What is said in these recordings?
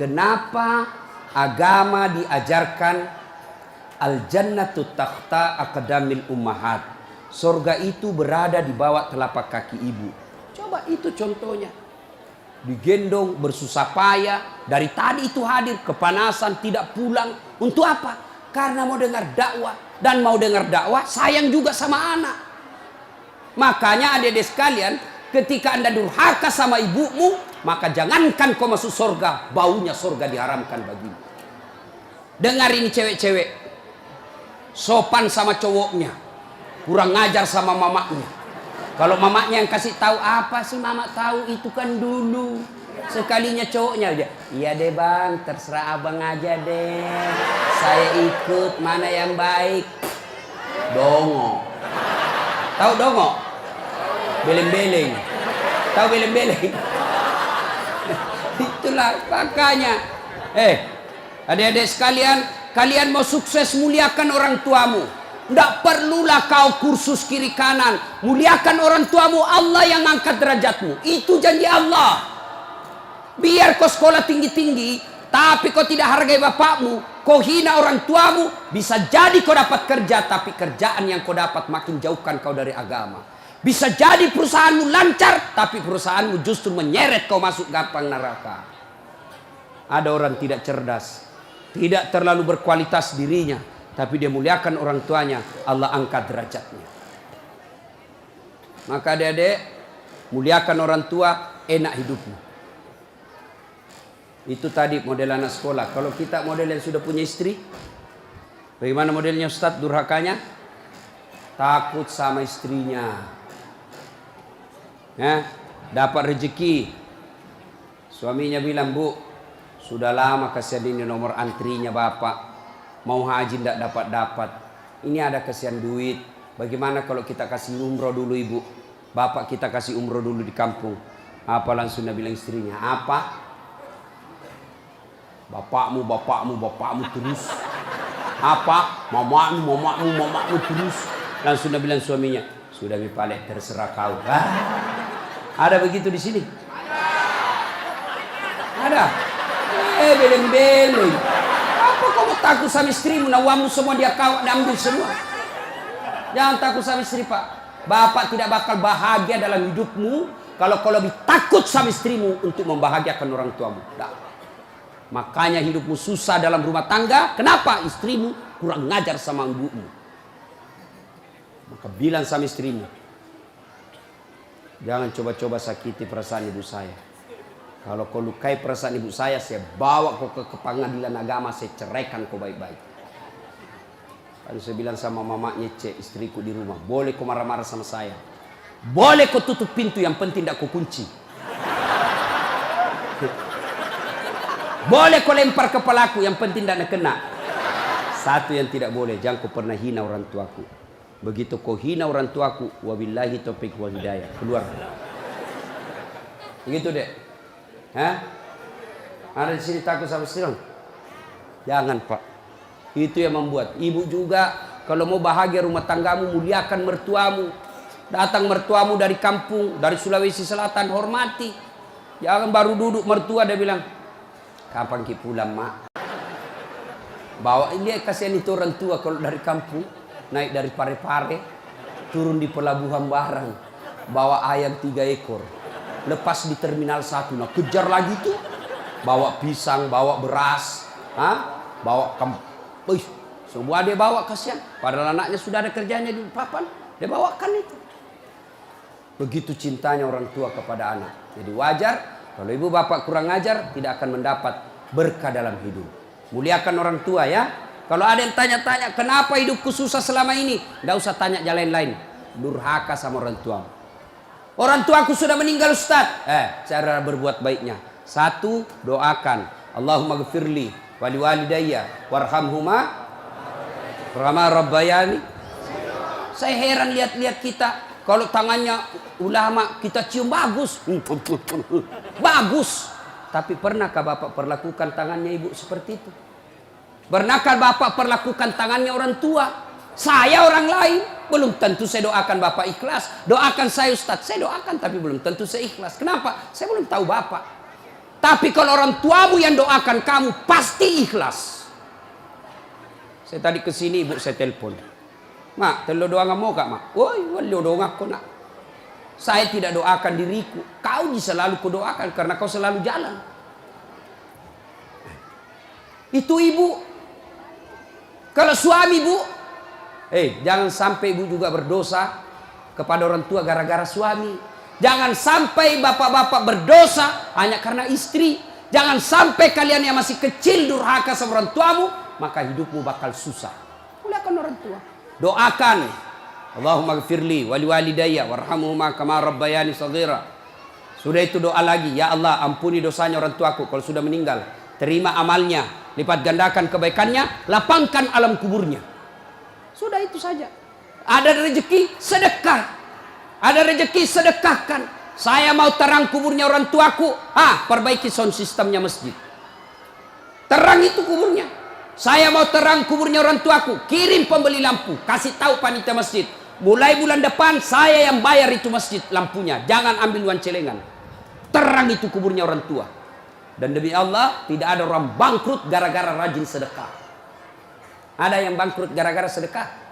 Kenapa agama diajarkan al-jannatu takhta aqdamil ummahat? Surga itu berada di bawah telapak kaki ibu. Coba itu contohnya. Digendong bersusah payah, dari tadi itu hadir, kepanasan, tidak pulang. Untuk apa? Karena mau dengar dakwah. Dan mau dengar dakwah sayang juga sama anak. Makanya adik-adik sekalian, ketika Anda durhaka sama ibumu, maka jangankan kau masuk surga, baunya surga diharamkan bagimu. Dengar ini cewek-cewek, sopan sama cowoknya, kurang ngajar sama mamanya. Kalau mamanya yang kasih tahu, apa sih mama tahu, itu kan dulu. Sekalinya cowoknya aja, iya deh bang, terserah abang aja deh, saya ikut, mana yang baik. Dongo. Tahu dongo? Beleng-beleng. Tahu beleng-beleng? Itulah makanya. Adik-adik sekalian, kalian mau sukses, muliakan orang tuamu. Tidak perlulah kau kursus kiri kanan. Muliakan orang tuamu, Allah yang angkat derajatmu. Itu janji Allah. Biar kau sekolah tinggi-tinggi, tapi kau tidak hargai bapakmu, kau hina orang tuamu, bisa jadi kau dapat kerja, tapi kerjaan yang kau dapat makin jauhkan kau dari agama. Bisa jadi perusahaanmu lancar, tapi perusahaanmu justru menyeret kau masuk gampang neraka. Ada orang tidak cerdas, tidak terlalu berkualitas dirinya, tapi dia muliakan orang tuanya, Allah angkat derajatnya. Maka adik-adik, muliakan orang tua, enak hidupmu. Itu tadi model anak sekolah. Kalau kita model yang sudah punya istri, bagaimana modelnya Ustadz durhakanya? Takut sama istrinya. Dapat rezeki, suaminya bilang, bu, sudah lama kasihan ini nomor antrinya bapak, mau haji tidak dapat-dapat, ini ada kasihan duit, bagaimana kalau kita kasih umroh dulu ibu, bapak kita kasih umroh dulu di kampung. Apa langsung dia bilang istrinya, apa? Bapakmu terus. Apa? Mamamu terus. Langsung dia bilang suaminya, sudah mipalek, terserah kau. Ada begitu di sini? Ada. Beleng-beleng. Apa kamu takut sama istrimu? Nawamu semua dia kau ambil semua. Jangan takut sama istri, Pak. Bapak tidak bakal bahagia dalam hidupmu kalau kau lebih takut sama istrimu untuk membahagiakan orang tuamu. Nah. Makanya hidupmu susah dalam rumah tangga. Kenapa? Istrimu kurang ngajar sama ibumu. Maka bilang sama istrimu, jangan coba-coba sakiti perasaan ibu saya. Kalau kau lukai perasaan ibu saya bawa kau ke pengadilan agama, saya ceraikan kau baik-baik. Lalu saya bilang sama mamanya, istriku di rumah, boleh kau marah-marah sama saya, boleh kau tutup pintu, yang penting tidak kau kunci. Boleh kau lempar kepalaku, yang penting tidak kena. Satu yang tidak boleh, jangan kau pernah hina orang tuaku. Begitu kau hina orang tuaku, wabillahi taufiq wal hidayah, keluar. Begitu deh. Ada di sini takut sama istri? Jangan, Pak. Itu yang membuat ibu juga kalau mau bahagia rumah tanggamu, muliakan mertuamu. Datang mertuamu dari kampung, dari Sulawesi Selatan, hormati. Jangan baru duduk mertua dia bilang, kapan ki pulang, mak? Bawa dia, kasihan itu orang tua kalau dari kampung, naik dari Parepare, turun di pelabuhan barang, bawa ayam 3 ekor, lepas di terminal 1, nah kejar lagi tuh, bawa pisang, bawa beras, bawa semua dia bawa, kasihan. Padahal anaknya sudah ada kerjanya di papan, dia bawakan itu. Begitu cintanya orang tua kepada anak. Jadi wajar kalau ibu bapak kurang ajar, tidak akan mendapat berkah dalam hidup. Muliakan orang tua ya. Kalau ada yang tanya-tanya, kenapa hidupku susah selama ini? Tidak usah tanya jalan lain. Durhaka sama orang tua. Orang tuaku sudah meninggal, Ustaz. Cara berbuat baiknya. 1, doakan. Allahumma gfirli wali walidayya warhamhuma kama rabbayani. Saya heran lihat-lihat kita. Kalau tangannya ulama kita cium bagus. Bagus. Tapi pernahkah Bapak perlakukan tangannya ibu seperti itu? Pernahkah Bapak perlakukan tangannya orang tua? Saya orang lain, belum tentu saya doakan Bapak ikhlas. Doakan saya Ustaz, saya doakan tapi belum tentu saya ikhlas. Kenapa? Saya belum tahu Bapak. Tapi kalau orang tuamu yang doakan kamu, pasti ikhlas. Saya tadi kesini ibu saya telepon. Mak, telo doa mau kak mak? Woi, walio doa aku nak. Saya tidak doakan diriku. Kau selalu kudoakan karena kau selalu jalan. Itu ibu. Kalau suami bu, jangan sampai ibu juga berdosa kepada orang tua gara-gara suami. Jangan sampai bapak-bapak berdosa hanya karena istri. Jangan sampai kalian yang masih kecil durhaka sama orang tuamu, maka hidupmu bakal susah. Muliakan orang tua. Doakan. Allahumma gfirli wali walidayya warhamhuma kama rabbayani shaghira. Sudah itu doa lagi, ya Allah ampuni dosanya orang tuaku kalau sudah meninggal. Terima amalnya, lipat gandakan kebaikannya, lapangkan alam kuburnya. Sudah itu saja. Ada rezeki, sedekah. Ada rezeki, sedekahkan. Saya mau terang kuburnya orang tuaku. Perbaiki sound sistemnya masjid. Terang itu kuburnya. Saya mau terang kuburnya orang tuaku. Kirim pembeli lampu. Kasih tahu panitia masjid. Mulai bulan depan saya yang bayar itu masjid lampunya. Jangan ambil uang celengan. Terang itu kuburnya orang tua. Dan demi Allah tidak ada orang bangkrut gara-gara rajin sedekah. Ada yang bangkrut gara-gara sedekah?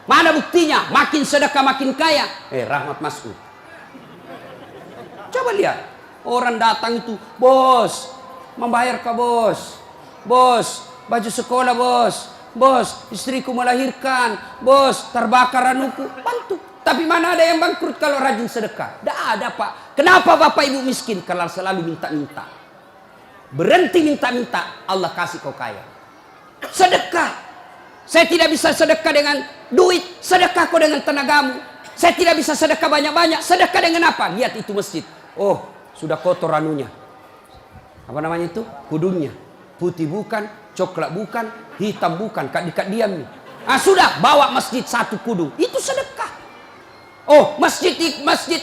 Mana buktinya? Makin sedekah makin kaya. Rahmat Mas'ud. Coba lihat. Orang datang itu, bos, membayar ke bos. Bos, baju sekolah bos. Bos, istriku melahirkan. Bos, terbakar anuku. Bantu. Tapi mana ada yang bangkrut kalau rajin sedekah? Tidak ada pak. Kenapa bapak ibu miskin? Kalau selalu minta-minta. Berhenti minta-minta. Allah kasih kau kaya. Sedekah. Saya tidak bisa sedekah dengan duit, sedekah kau dengan tenagamu. Saya tidak bisa sedekah banyak-banyak, sedekah dengan apa? Lihat itu masjid. Oh, sudah kotor anunya. Apa namanya itu? Kudungnya. Putih bukan, coklat bukan, hitam bukan, kat diam nih. Sudah, bawa masjid satu kudung. Itu sedekah. Oh, masjid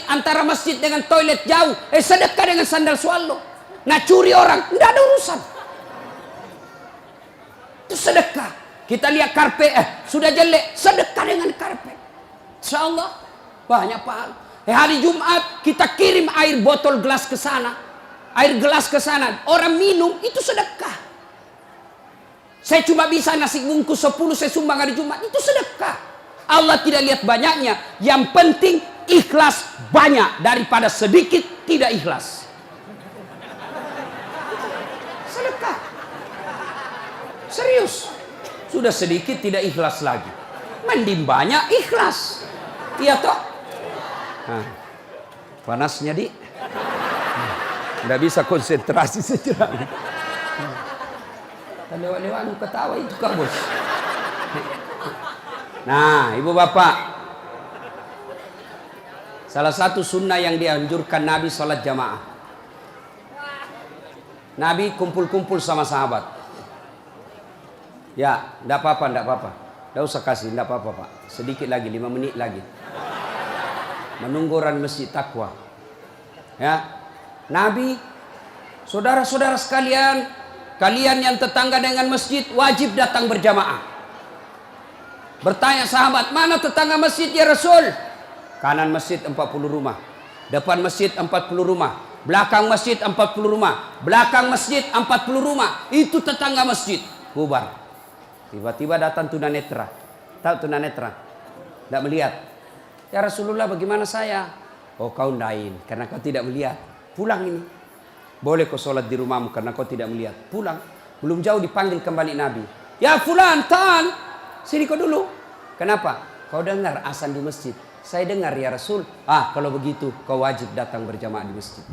antara masjid dengan toilet jauh. Sedekah dengan sandal swallow. Nah, curi orang, tidak ada urusan. Itu sedekah. Kita lihat karpet, sudah jelek, sedekah dengan karpet. Insyaallah banyak pahala. Hari Jumat kita kirim air botol gelas ke sana. Air gelas ke sana, orang minum itu sedekah. Saya cuma bisa nasi bungkus 10 saya sumbang hari Jumat, itu sedekah. Allah tidak lihat banyaknya, yang penting ikhlas banyak daripada sedikit tidak ikhlas. Sedekah. Serius. Sudah sedikit tidak ikhlas lagi. Mending banyak ikhlas. Iya toh? Panasnya di. Nggak bisa konsentrasi sejenak. Lewat-lewat ketawa itu kak bos. Nah ibu bapak. Salah satu sunnah yang dianjurkan Nabi sholat jamaah. Nabi kumpul-kumpul sama sahabat. Ya, enggak apa-apa. Enggak usah kasih, enggak apa-apa, Pak. Sedikit lagi, 5 menit lagi. Menunggu orang masjid takwa. Ya. Nabi, saudara-saudara sekalian, kalian yang tetangga dengan masjid wajib datang berjamaah. Bertanya sahabat, mana tetangga masjid ya Rasul? Kanan masjid 40 rumah. Depan masjid 40 rumah. Belakang masjid 40 rumah. Belakang masjid 40 rumah. Itu tetangga masjid. Bubar. Tiba-tiba datang tunanetra. Tahu tunanetra? Tidak melihat. Ya Rasulullah bagaimana saya? Oh kau lain karena kau tidak melihat. Pulang ini. Boleh kau sholat di rumahmu karena kau tidak melihat. Pulang. Belum jauh dipanggil kembali Nabi. Ya fulan, tan. Sini kau dulu. Kenapa? Kau dengar azan di masjid. Saya dengar ya Rasul. Kalau begitu kau wajib datang berjamaah di masjid.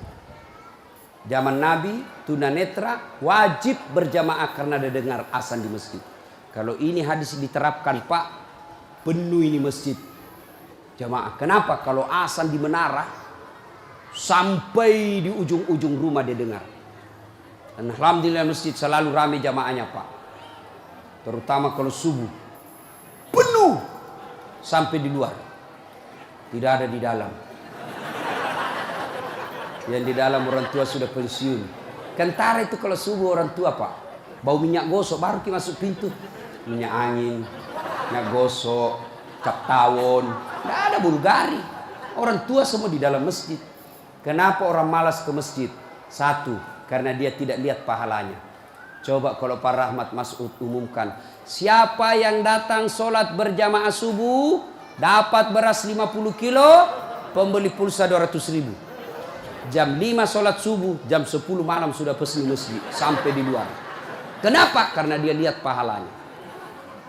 Zaman Nabi, tunanetra wajib berjamaah karena dia dengar azan di masjid. Kalau ini hadis diterapkan Pak, penuh ini masjid jamaah. Kenapa? Kalau azan di menara sampai di ujung-ujung rumah dia dengar. Dan alhamdulillah masjid selalu ramai jamaahnya Pak. Terutama kalau subuh penuh sampai di luar. Tidak ada di dalam. Yang di dalam orang tua sudah pensiun. Kentara itu kalau subuh orang tua Pak, bau minyak gosok baru kita masuk pintu. Minyak angin, minyak gosok, cap tawon, tidak ada Bulgari. Orang tua semua di dalam masjid. Kenapa orang malas ke masjid? Satu, karena dia tidak lihat pahalanya. Coba kalau Pak Rahmat Mas'ud umumkan, siapa yang datang sholat berjamaah subuh dapat beras 50 kilo, pembeli pulsa 200.000. Jam 5 sholat subuh, jam 10 malam sudah pesan masjid sampai di luar. Kenapa? Karena dia lihat pahalanya.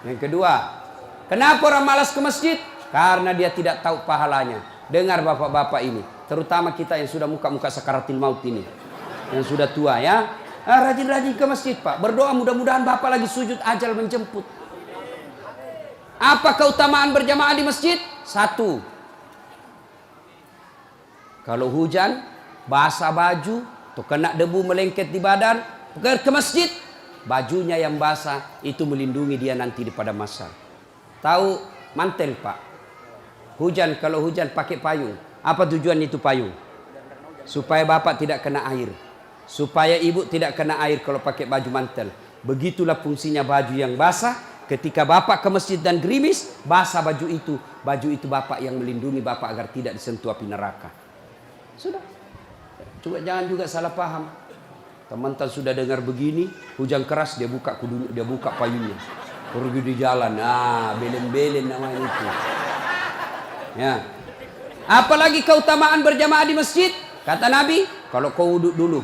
Yang kedua, kenapa orang malas ke masjid? Karena dia tidak tahu pahalanya. Dengar bapak-bapak ini, terutama kita yang sudah muka-muka sakaratil maut ini, yang sudah tua ya, rajin-rajin ke masjid Pak, berdoa mudah-mudahan bapak lagi sujud ajal menjemput. Apa keutamaan berjamaah di masjid? Satu, kalau hujan basah baju atau kena debu melengket di badan, ke masjid, bajunya yang basah itu melindungi dia nanti di pada masa. Tahu mantel Pak, hujan, kalau hujan pakai payung. Apa tujuan itu payung? Supaya bapak tidak kena air, supaya ibu tidak kena air kalau pakai baju mantel. Begitulah fungsinya baju yang basah. Ketika bapak ke masjid dan gerimis, basah baju itu bapak yang melindungi bapak agar tidak disentuh api neraka. Sudah. Coba jangan juga salah paham. Teman-teman sudah dengar begini, hujan keras dia buka payungnya, pergi di jalan. Belen-belen namanya itu. Ya. Apalagi keutamaan berjamaah di masjid? Kata Nabi, kalau kau wudhu dulu,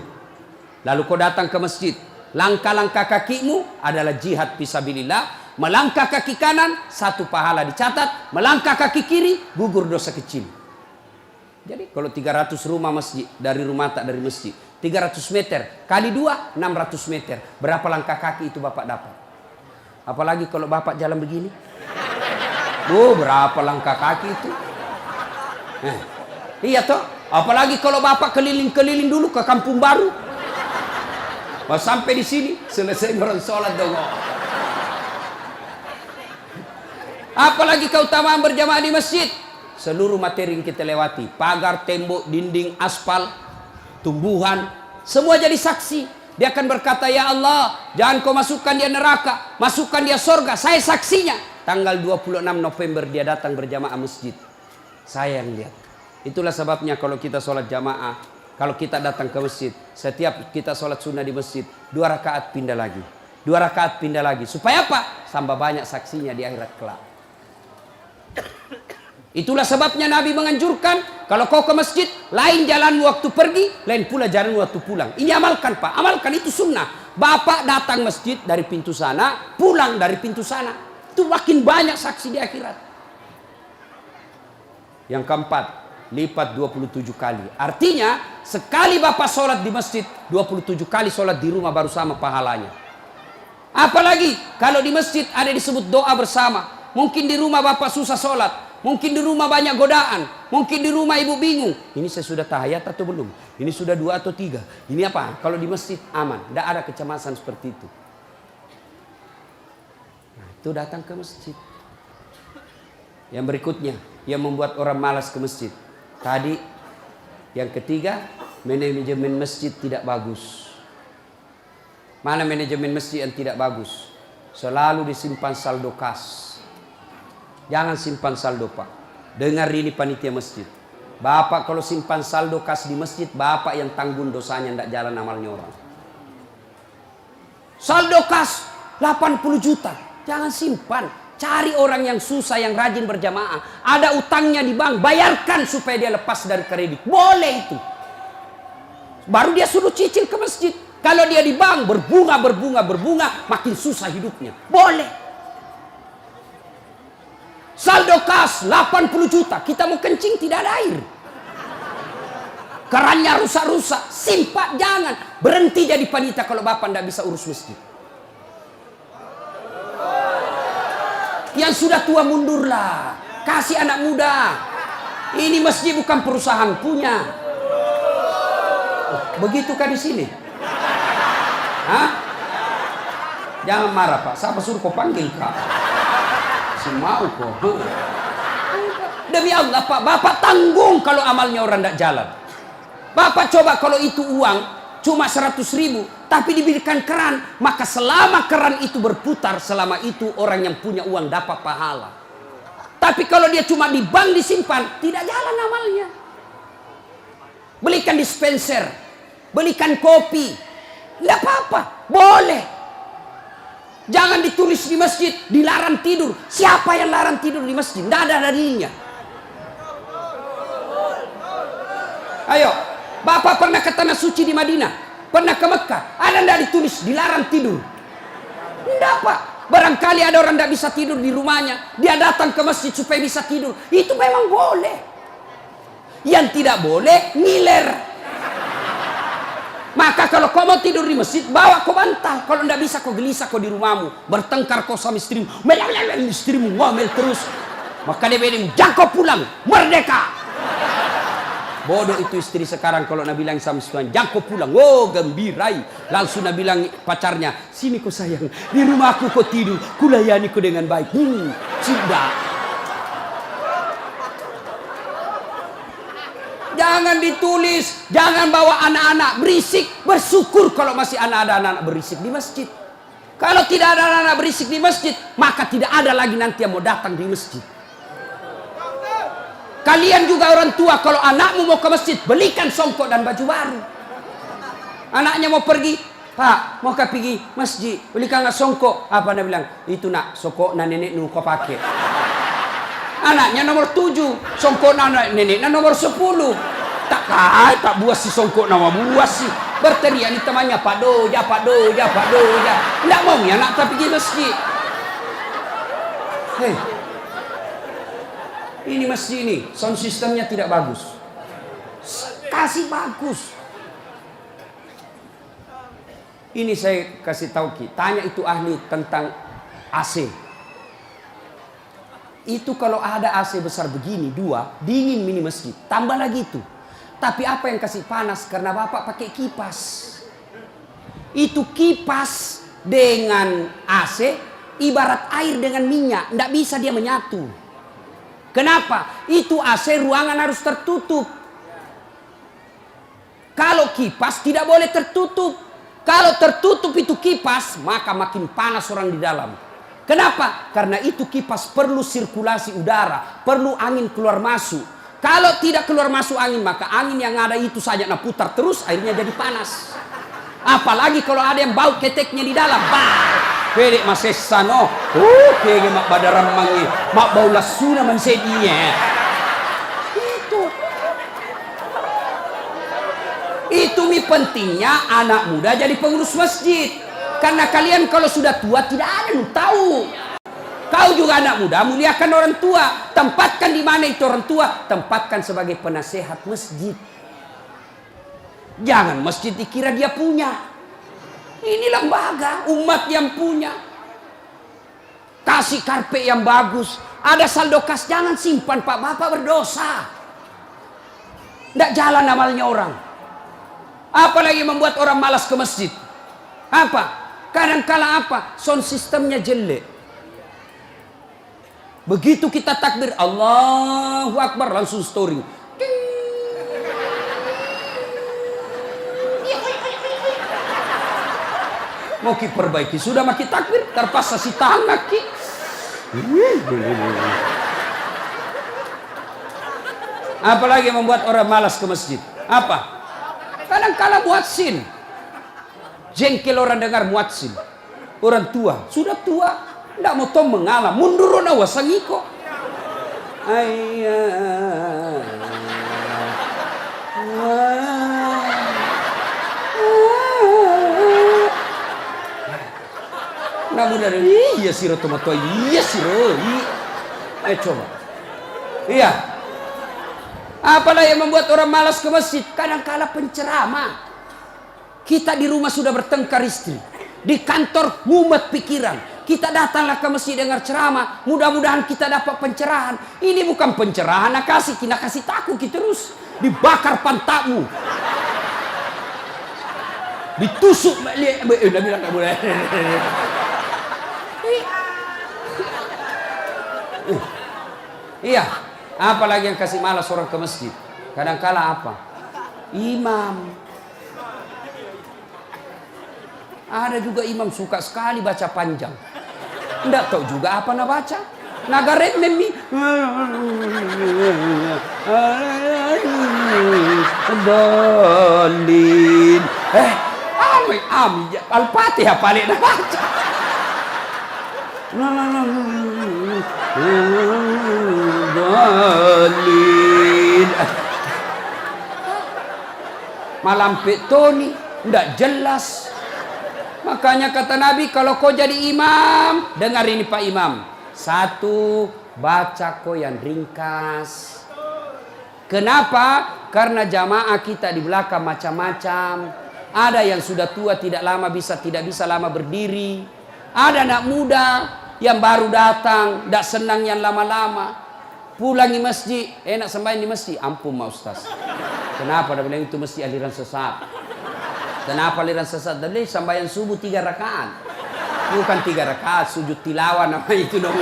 lalu kau datang ke masjid, langkah-langkah kakimu adalah jihad fisabilillah. Melangkah kaki kanan, 1 pahala dicatat. Melangkah kaki kiri, gugur dosa kecil. Jadi kalau 300 rumah masjid, dari rumah tak dari masjid, 300 meter kali 2, 600 meter. Berapa langkah kaki itu bapak dapat? Apalagi kalau bapak jalan begini, berapa langkah kaki itu? Iya toh. Apalagi kalau bapak keliling-keliling dulu ke kampung baru, sampai di sini selesai orang sholat dong. Apalagi keutamaan berjamaah di masjid? Seluruh materi yang kita lewati, pagar, tembok, dinding, aspal, tumbuhan, semua jadi saksi. Dia akan berkata, ya Allah, jangan kau masukkan dia neraka, masukkan dia surga. Saya saksinya. Tanggal 26 November dia datang berjamaah masjid. Saya yang lihat. Itulah sebabnya kalau kita sholat jamaah, kalau kita datang ke masjid, setiap kita sholat sunnah di masjid, 2 rakaat pindah lagi, 2 rakaat pindah lagi. Supaya apa? Tambah banyak saksinya di akhirat kelak. Itulah sebabnya Nabi menganjurkan, kalau kau ke masjid, lain jalan waktu pergi, lain pula jalan waktu pulang. Ini amalkan Pak, amalkan, itu sunnah. Bapak datang masjid dari pintu sana, pulang dari pintu sana. Itu makin banyak saksi di akhirat. Yang keempat, lipat 27 kali. Artinya, sekali bapak sholat di masjid, 27 kali sholat di rumah baru sama pahalanya. Apalagi, kalau di masjid ada disebut doa bersama. Mungkin di rumah bapak susah sholat. Mungkin di rumah banyak godaan. Mungkin di rumah ibu bingung. Ini saya sudah tahiyat atau belum? Ini sudah 2 atau 3? Ini apa? Kalau di masjid aman. Tidak ada kecemasan seperti itu. Nah, itu datang ke masjid. Yang berikutnya, yang membuat orang malas ke masjid. Tadi, yang ketiga, manajemen masjid tidak bagus. Mana manajemen masjid yang tidak bagus? Selalu disimpan saldo kas. Jangan simpan saldo Pak. Dengar ini panitia masjid. Bapak kalau simpan saldo kas di masjid, bapak yang tanggung dosanya, tidak jalan amalnya orang. Saldo kas 80 juta. Jangan simpan. Cari orang yang susah, yang rajin berjamaah. Ada utangnya di bank, bayarkan supaya dia lepas dari kredit. Boleh itu. Baru dia suruh cicil ke masjid. Kalau dia di bank berbunga, makin susah hidupnya. Boleh. Saldo kas 80 juta, kita mau kencing tidak ada air. Kerannya rusak-rusak, simpan, jangan. Berhenti jadi panitia kalau bapak tidak bisa urus masjid. Yang sudah tua mundurlah, kasih anak muda. Ini masjid bukan perusahaan punya. Begitukah di sini? Hah? Jangan marah Pak, siapa suruh kau panggil Kak? Mau kok. Demi Allah Pak, bapak tanggung kalau amalnya orang tidak jalan. Bapak coba kalau itu uang cuma 100.000, tapi diberikan keran, maka selama keran itu berputar, selama itu orang yang punya uang dapat pahala. Tapi kalau dia cuma di bank disimpan, tidak jalan amalnya. Belikan dispenser, belikan kopi. Tidak apa-apa, boleh. Jangan ditulis di masjid, dilarang tidur. Siapa yang larang tidur di masjid? Tidak ada dalilnya. Ayo, Bapak pernah ke tanah suci di Madinah? Pernah ke Mekah? Ada tidak ditulis dilarang tidur? Tidak, Pak. Barangkali ada orang tidak bisa tidur di rumahnya, dia datang ke masjid supaya bisa tidur. Itu memang boleh. Yang tidak boleh, ngiler. Maka kalau kau mau tidur di masjid, bawa kau bantal. Kalau tidak bisa, kau gelisah kau di rumahmu. Bertengkar kau sama istrimu. Istrimu ngomel terus. Maka dia bilang, jangan kau pulang. Merdeka. Bodoh itu istri sekarang kalau Nabi bilang sama istrinya, jangan kau pulang. Oh, gembirai. Langsung Nabi bilang pacarnya, sini kau sayang. Di rumahku kau tidur. Kulayani kau dengan baik. Sudah. Jangan ditulis, jangan bawa anak-anak berisik. Bersyukur kalau masih ada anak-anak berisik di masjid. Kalau tidak ada anak-anak berisik di masjid, maka tidak ada lagi nanti yang mau datang di masjid. Kalian juga orang tua, kalau anakmu mau ke masjid, belikan songkok dan baju baru. Anaknya mau pergi, Pak, mau pergi masjid, belikan nggak songkok? Apa dia bilang? Itu nak, songkok na nenek nu kau pakai. Anaknya nomor 7, songkok na nenek na nomor 10. Tak buas si songkok nama buas sih. Berteriak ni temannya, Pak Doja, Pak Doja, Pak Doja. Tidak mau ya anak tak pergi masjid. Hei, ini masjid ini, sound systemnya tidak bagus. Kasih bagus. Ini saya kasih tahu Ki, tanya itu ahli tentang AC. Itu kalau ada AC besar begini, 2, dingin mini masjid. Tambah lagi itu. Tapi apa yang kasih panas? Karena Bapak pakai kipas. Itu kipas dengan AC, ibarat air dengan minyak. Tidak bisa dia menyatu. Kenapa? Itu AC ruangan harus tertutup. Kalau kipas tidak boleh tertutup. Kalau tertutup itu kipas, maka makin panas orang di dalam. Kenapa? Karena itu kipas perlu sirkulasi udara, perlu angin keluar masuk. Kalau tidak keluar masuk angin, maka angin yang ada itu saja nak putar terus, akhirnya jadi panas. Apalagi kalau ada yang bau keteknya di dalam. Pedek masesano. Kege mak badaram mangi, mak bau lasuna mansedinya. Itu mi pentingnya anak muda jadi pengurus masjid. Karena kalian kalau sudah tua tidak ada yang tahu. Kau juga anak muda, muliakan orang tua. Tempatkan di mana itu orang tua? Tempatkan sebagai penasehat masjid. Jangan masjid dikira dia punya. Ini lembaga umat yang punya. Kasih karpet yang bagus. Ada saldo kas, jangan simpan Pak, Bapak berdosa. Tidak jalan amalnya orang. Apalagi membuat orang malas ke masjid. Apa? Kadang-kala apa? Sound sistemnya jelek. Begitu kita takbir Allahu Akbar, langsung story. Mau ki perbaiki, sudah maki takbir, terpaksa si tangan ki. Apalagi membuat orang malas ke masjid. Apa? Kadang-kala muadzin. Jengkel orang dengar muadzin. Orang tua, sudah tua, tidak mau tom mengalah, mundur na wasangiko. Namun dari iya siro tomato, iya siro. Ayo coba. Iya. Apalah yang membuat orang malas ke masjid? Kadang-kala penceramah. Kita di rumah sudah bertengkar istri. Di kantor mumet pikiran. Kita datanglah ke masjid dengar ceramah. Mudah-mudahan kita dapat pencerahan. Ini bukan pencerahan. Nak kasih takut kita terus. Dibakar pantatmu. Ditusuk. Udah bilang tak boleh. Iya. Apalagi yang kasih malas orang ke masjid. Kadang-kala apa? Imam. Ada juga imam suka sekali baca panjang. Tidak tahu juga apa nak baca. Nagaret memi. Dolin. Al-Fatihah paling nak baca. Dolin. Malam petoni ndak jelas. Makanya kata Nabi, kalau kau jadi imam, dengar ini Pak Imam. Satu, baca kau yang ringkas. Kenapa? Karena jamaah kita di belakang macam-macam. Ada yang sudah tua tidak bisa lama berdiri. Ada anak muda yang baru datang, tidak senang yang lama-lama. Pulang di masjid, enak sembahyang di masjid. Ampun Ma Ustaz. Kenapa? Dia bilang itu mesti aliran sesat. Kenapa aliran sesat? Dia bilang sembahyang subuh 3 rakaat. Bukan 3 rakaat, sujud tilawah nama itu dong.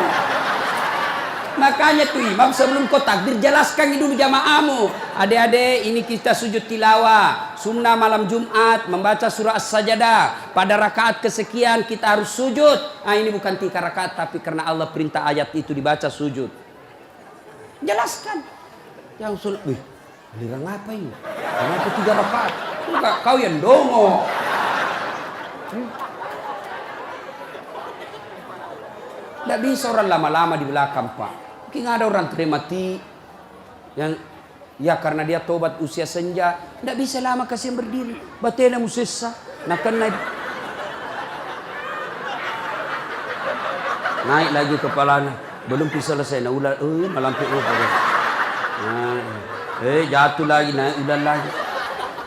Makanya tuh imam sebelum kau takbir jelaskan dulu jamaahmu. Adik-adik, ini kita sujud tilawah. Sunnah malam Jumat membaca surah As-Sajdah. Pada rakaat kesekian kita harus sujud. Ini bukan 3 rakaat, tapi karena Allah perintah ayat itu dibaca sujud. Jelaskan. Yang sulit, aliran apa ini? Kenapa 3 rakaat? Enggak, kau yang dongo. Tidak bisa orang lama-lama di belakang Pak. Mungkin ada orang mati yang ya karena dia tobat usia senja, tidak bisa lama kasihan berdiri. Batena musessa, nak naik lagi kepalanya, belum bisa selesai. Nah ulah, malam jatuh lagi, naik udah lagi.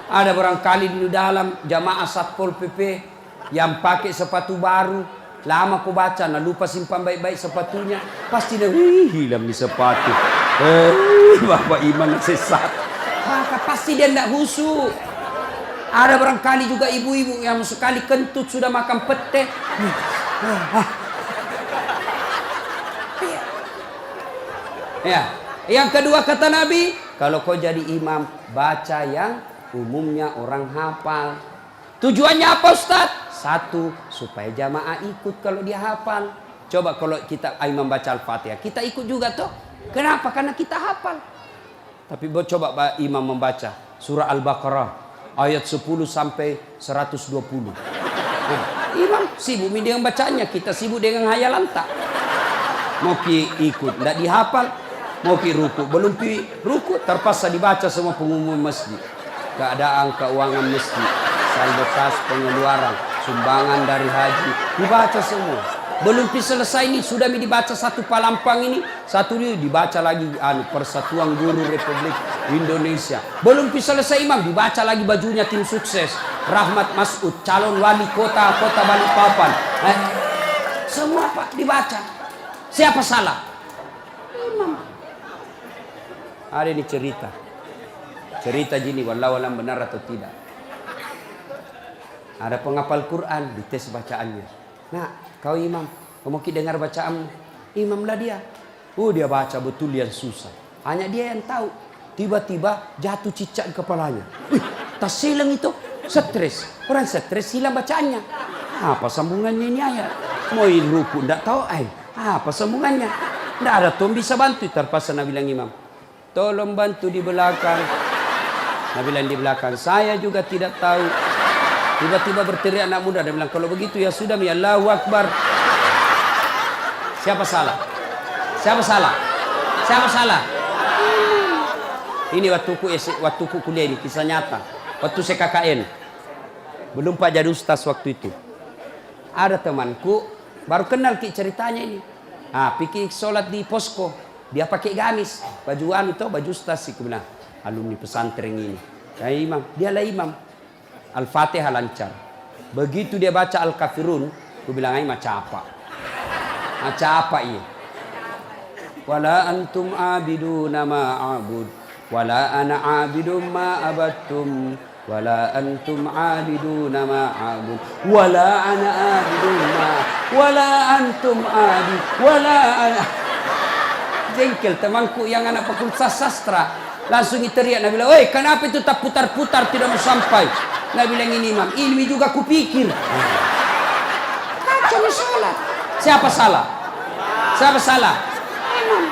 Ada barangkali di dalam jamaah Satpol PP yang pakai sepatu baru. Lama kau baca, nah lupa simpan baik-baik sepatunya. Pasti dia, hilang di sepatu. Bapak Imam sesat. Maka pasti dia tidak khusyuk. Ada barangkali juga ibu-ibu yang sekali kentut sudah makan pete. Ya. Yang kedua kata Nabi, kalau kau jadi imam, baca yang umumnya orang hafal. Tujuannya apa Ustaz? Satu, supaya jamaah ikut kalau dia hafal. Coba kalau kita imam baca Al-Fatihah, kita ikut juga toh. Kenapa? Karena kita hafal. Tapi coba imam membaca surah Al-Baqarah ayat 10 sampai 120. Nah, imam sibuk dengan bacanya, kita sibuk dengan hayalan tak. Mau ikut, tidak dihafal. Mau ruku, belum ruku, terpaksa dibaca semua pengumuman masjid. Keadaan keuangan masjid, saldo kas pengeluaran, sumbangan dari haji, dibaca semua. Belum selesai ini sudah dibaca satu palampang ini, satu ini dibaca lagi Persatuan Guru Republik Indonesia. Belum selesai imam dibaca lagi bajunya tim sukses Rahmat Masud, calon wali kota Balikpapan. Semua Pak dibaca. Siapa salah? Imam. Ada ini cerita gini, wallahu alam benar atau tidak. Ada penghafal Quran, dites bacaannya. Nah, kau imam, kau mau dengar bacaan imam lah dia. Dia baca betul yang susah. Hanya dia yang tahu. Tiba-tiba jatuh cicak kepalanya. Tas silang itu, stres. Orang stres hilang bacaannya. Apa sambungannya ini ayat? Mau ruku, tidak tahu apa sambungannya? Tidak ada tuh bisa bantu. Terpaksa Nabi bilang imam, tolong bantu di belakang. Nabi bilang di belakang, saya juga tidak tahu. Tiba-tiba berteriak anak muda. Dia bilang, kalau begitu ya sudah, ya Allahu Akbar. Siapa salah? Siapa salah? Siapa salah? Ini waktuku kuliah ini, kisah nyata. Waktu saya KKN. Belum Pak jadi ustaz waktu itu. Ada temanku, baru kenal ceritanya ini. Pikir sholat di posko. Dia pakai gamis. Baju ustaz. Aku bilang, alumni pesantren ini. Ya imam, dialah imam. Al-Fatihah lancar. Begitu dia baca Al-Kafirun, aku bilang macam apa? Macam apa ini? Wala antum abiduna ma a'bud, wala ana abidum ma abattum, wala antum abiduna ma a'bud, wala ana abidum ma, wala antum abid, wala ana. Jengkel temanku yang anak fakultas sastra. Langsung teriak, Nabi bilang, "Woi, kenapa itu tak putar-putar tidak mau sampai?" Nabi bilang, ini imam, ilmi juga kupikir. Kacau sholat. Siapa salah? Siapa salah? imam.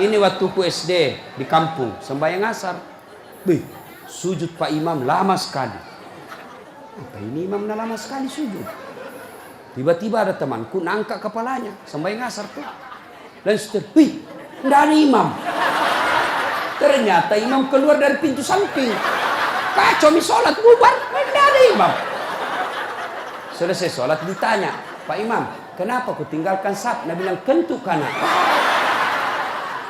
Ini waktu ku SD di kampung, sembahyang asar. Bih, sujud Pak Imam lama sekali. Apa ini imam lama sekali sujud? Tiba-tiba ada temanku nangkak kepalanya, sembahyang asar tuh. Dan setelah, wih, tidak ada imam. Ternyata imam keluar dari pintu samping. Kacau mi sholat, bubar, tidak ada imam. Selesai sholat ditanya, Pak Imam, kenapa ku tinggalkan saf? Nabi bilang, kentut kanan.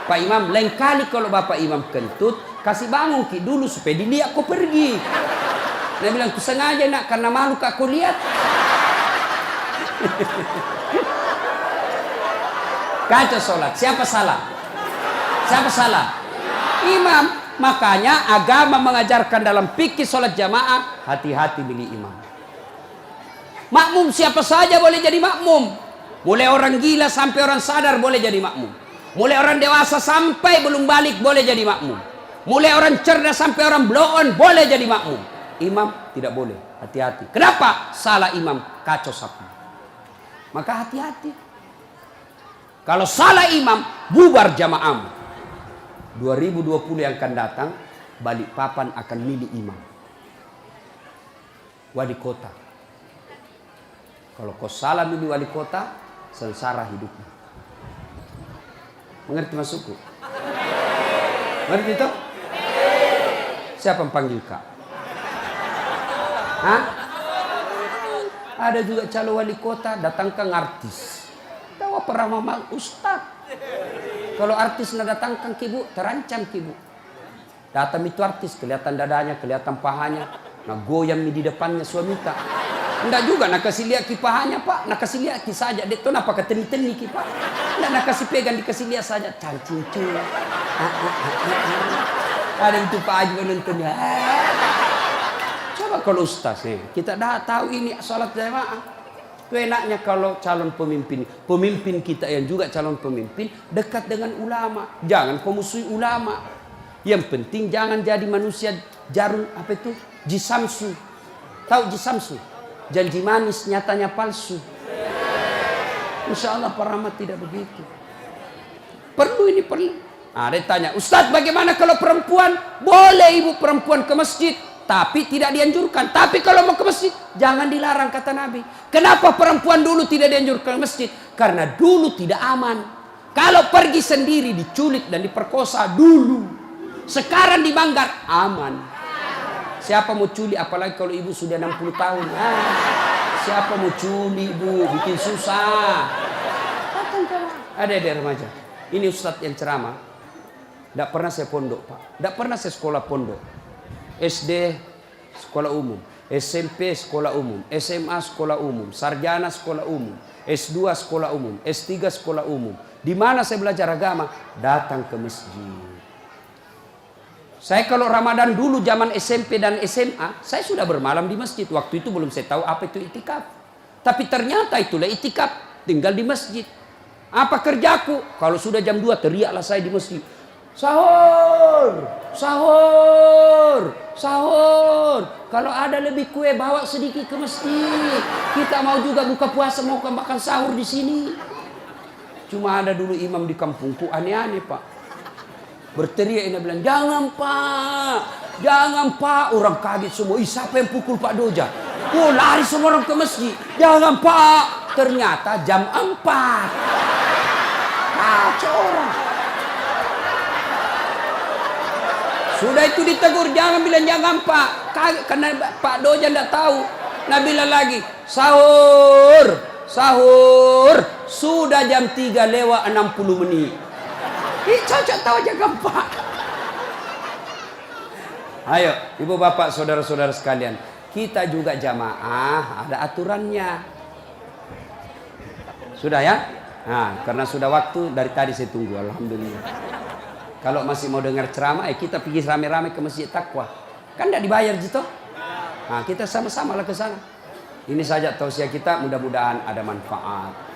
Pak Imam, lain kali kalau Bapak Imam kentut, kasih bangun ki dulu supaya dilihat kau pergi. Nabi bilang, ku sengaja nak, karena malu kak aku lihat. Kacau sholat, siapa salah? Siapa salah? Imam. Makanya agama mengajarkan dalam fikih sholat jamaah, hati-hati milih imam. Makmum siapa saja boleh jadi makmum. Mulai orang gila sampai orang sadar boleh jadi makmum. Mulai orang dewasa sampai belum balik boleh jadi makmum. Mulai orang cerdas sampai orang blow on boleh jadi makmum. Imam tidak boleh, hati-hati. Kenapa? Salah imam, kacau sapu. Maka hati-hati. Kalau salah imam, bubar jamaahmu. 2020 yang akan datang, Balikpapan akan milih imam. Wali kota. Kalau kau salah milih wali kota, sengsara hidupmu. Mengerti maksudku? Mengerti itu? Siapa yang panggil kak? Hah? Ada juga calon wali kota, datangkan artis. Tahu pernah mama ustad. Kalau artis nak datangkan kibu, terancam kibu. Datang itu artis, kelihatan dadanya, kelihatan pahanya. Nah goyang di depannya suami tak. Enggak juga nak kasih lihat kipahanya pak, nak kasih lihat saja. Dia tu apa keteni-teni kipak. Enggak nak kasih pegang, dikasih lihat saja. Cancing-cing. Ada itu Pak Haji menontonnya. Coba kalau ustaz nih, kita dah tahu ini salat jamaah. Itu enaknya kalau calon pemimpin kita yang juga calon pemimpin dekat dengan ulama. Jangan kau musuhi ulama. Yang penting jangan jadi manusia jarum apa itu? Jisamsu. Tahu jisamsu? Janji manis nyatanya palsu. Insya Allah Pak Rahmat tidak begitu. Perlu ini perlu. Nah, dia tanya, Ustadz bagaimana kalau perempuan? Boleh ibu perempuan ke masjid, tapi tidak dianjurkan. Tapi kalau mau ke masjid, jangan dilarang kata Nabi. Kenapa perempuan dulu tidak dianjurkan ke masjid? Karena dulu tidak aman. Kalau pergi sendiri diculik dan diperkosa dulu. Sekarang di Manggar aman. Siapa mau culik? Apalagi kalau ibu sudah 60 tahun. Siapa mau culik ibu? Bikin susah. Ada remaja. Ini ustadz yang ceramah. Tidak pernah saya pondok pak. Tidak pernah saya sekolah pondok. SD sekolah umum. SMP sekolah umum. SMA sekolah umum. Sarjana sekolah umum. S2 sekolah umum. S3 sekolah umum. Di mana saya belajar agama? Datang ke masjid. Saya kalau Ramadan dulu zaman SMP dan SMA, saya sudah bermalam di masjid. Waktu itu belum saya tahu apa itu itikaf. Tapi ternyata itulah itikaf, tinggal di masjid. Apa kerjaku? Kalau sudah jam 2 teriaklah saya di masjid. Sahur, sahur, sahur. Kalau ada lebih kue bawa sedikit ke masjid. Kita mau juga buka puasa, mau makan sahur di sini. Cuma ada dulu imam di kampungku aneh-aneh pak. Berteriak ini bilang, jangan pak, jangan pak. Orang kaget semua, siapa yang pukul Pak Doja? Oh lari semua orang ke masjid. Jangan pak. Ternyata jam 4. Kacau orang. Sudah itu ditegur, jangan bilang jangan pak. Kaget karena Pak Doja tidak tahu. Nah bilang lagi, sahur, sahur. Sudah jam 3 lewat 60 menit. Cocok tahu aja gampang. Ayo, ibu bapak, saudara-saudara sekalian, kita juga jamaah ada aturannya. Sudah ya? Nah, karena sudah waktu dari tadi saya tunggu, alhamdulillah. Kalau masih mau dengar ceramah, kita pergi rame-rame ke Masjid Taqwa. Kan tidak dibayar gitu. Nah, kita sama-sama lah ke sana. Ini saja tausiah kita, mudah-mudahan ada manfaat.